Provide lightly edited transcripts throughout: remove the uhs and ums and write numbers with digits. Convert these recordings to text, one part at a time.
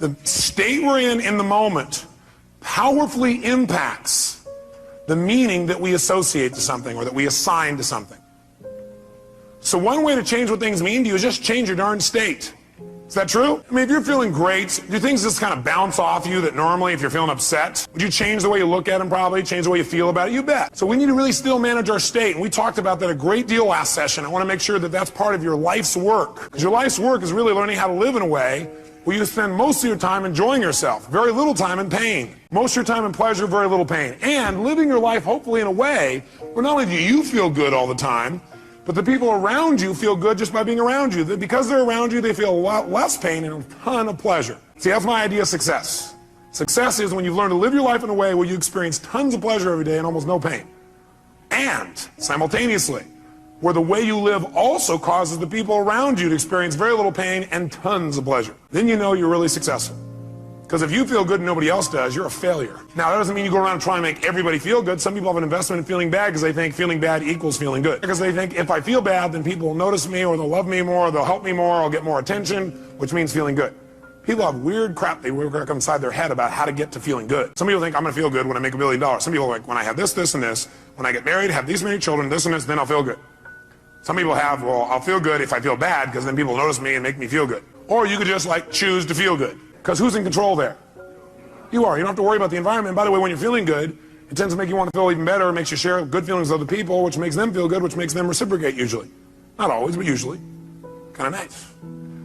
The state we're in the moment powerfully impacts the meaning that we associate to something or that we assign to something. So one way to change what things mean to you is just change your darn state. Is that true? I mean, if you're feeling great, do things just kind of bounce off you that normally if you're feeling upset? Would you change the way you look at them probably? Change the way you feel about it? You bet. So we need to really still manage our state. And we talked about that a great deal last session. I want to make sure that that's part of your life's work. Because your life's work is really learning how to live in a way where you spend most of your time enjoying yourself, very little time in pain. Most of your time in pleasure, very little pain. And living your life hopefully in a way where not only do you feel good all the time, but the people around you feel good just by being around you. Because they're around you, they feel a lot less pain and a ton of pleasure. See, that's my idea of success. Success is when you've learned to live your life in a way where you experience tons of pleasure every day and almost no pain. And simultaneously, where the way you live also causes the people around you to experience very little pain and tons of pleasure. Then you know you're really successful. Because if you feel good and nobody else does, you're a failure. Now, that doesn't mean you go around and try and make everybody feel good. Some people have an investment in feeling bad because they think feeling bad equals feeling good. Because they think if I feel bad, then people will notice me or they'll love me more or they'll help me more or I'll get more attention, which means feeling good. People have weird crap they work inside their head about how to get to feeling good. Some people think I'm going to feel good when I make $1 billion. Some people are like, when I have this, this, and this, when I get married, have these many children, this and this, then I'll feel good. Some people have, well, I'll feel good if I feel bad because then people notice me and make me feel good. Or you could just like choose to feel good. Because who's in control there? You are. You don't have to worry about the environment. By the way, when you're feeling good, it tends to make you want to feel even better. It makes you share good feelings with other people, which makes them feel good, which makes them reciprocate usually. Not always, but usually. Kind of nice.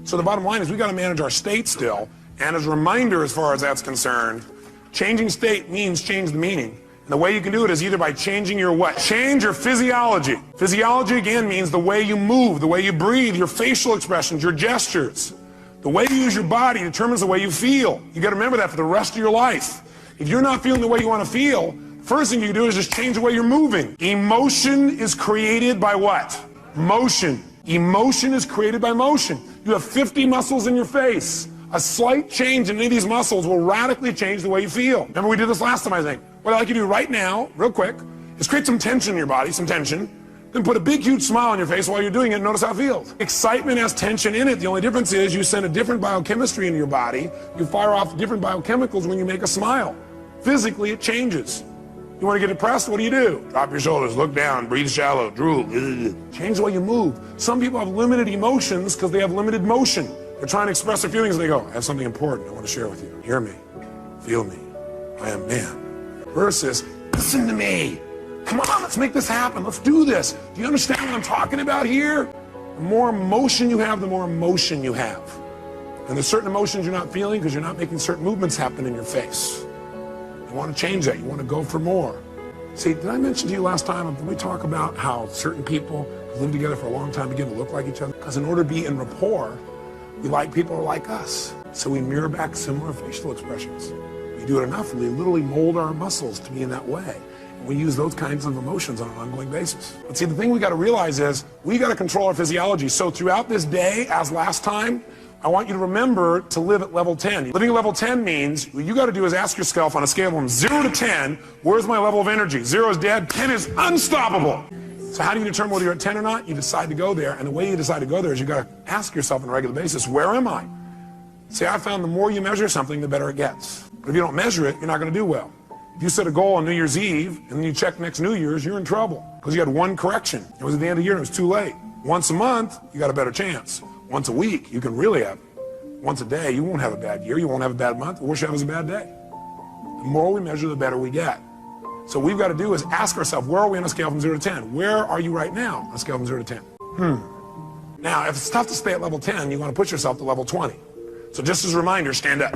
So the bottom line is we got to manage our state still. And as a reminder, as far as that's concerned, changing state means change the meaning. And the way you can do it is either by changing your what? Change your physiology. Physiology, again, means the way you move, the way you breathe, your facial expressions, your gestures. The way you use your body determines the way you feel. You got to remember that for the rest of your life. If you're not feeling the way you want to feel, the first thing you do is just change the way you're moving. Emotion is created by what? Motion. Emotion is created by motion. You have 50 muscles in your face. A slight change in any of these muscles will radically change the way you feel. Remember we did this last time, I think. What I'd like you to do right now, real quick, is create some tension in your body, some tension. Then put a big, huge smile on your face while you're doing it and notice how it feels. Excitement has tension in it. The only difference is you send a different biochemistry into your body. You fire off different biochemicals when you make a smile. Physically, it changes. You want to get depressed? What do? Drop your shoulders, look down, breathe shallow, drool. Change the way you move. Some people have limited emotions because they have limited motion. They're trying to express their feelings and they go, I have something important I want to share with you. Hear me. Feel me. I am man. Versus, listen to me. Come on, let's make this happen. Let's do this. Do you understand what I'm talking about here? The more emotion you have, the more emotion you have. And there's certain emotions you're not feeling because you're not making certain movements happen in your face. You want to change that. You want to go for more. See, did I mention to you last time, did we talk about how certain people who live together for a long time begin to look like each other? Because in order to be in rapport, we like people who are like us. So we mirror back similar facial expressions. We do it enough and we literally mold our muscles to be in that way. We use those kinds of emotions on an ongoing basis. But see, the thing we got to realize is we got to control our physiology. So throughout this day, as last time, I want you to remember to live at level 10. Living at level 10 means what you got to do is ask yourself on a scale from 0 to 10, where's my level of energy? 0 is dead, 10 is unstoppable. So how do you determine whether you're at 10 or not? You decide to go there, and the way you decide to go there is you got to ask yourself on a regular basis, where am I? See, I found the more you measure something, the better it gets. But if you don't measure it, you're not going to do well. If you set a goal on New Year's Eve and then you check next New Year's, you're in trouble because you had one correction. It was at the end of the year and it was too late. Once a month, you got a better chance. Once a week, you can really have it. Once a day, you won't have a bad year. You won't have a bad month. The worst you have is a bad day. The more we measure, the better we get. So what we've got to do is ask ourselves, where are we on a scale from 0 to 10? Where are you right now on a scale from 0 to 10? Now, if it's tough to stay at level 10, you want to push yourself to level 20. So just as a reminder, stand up.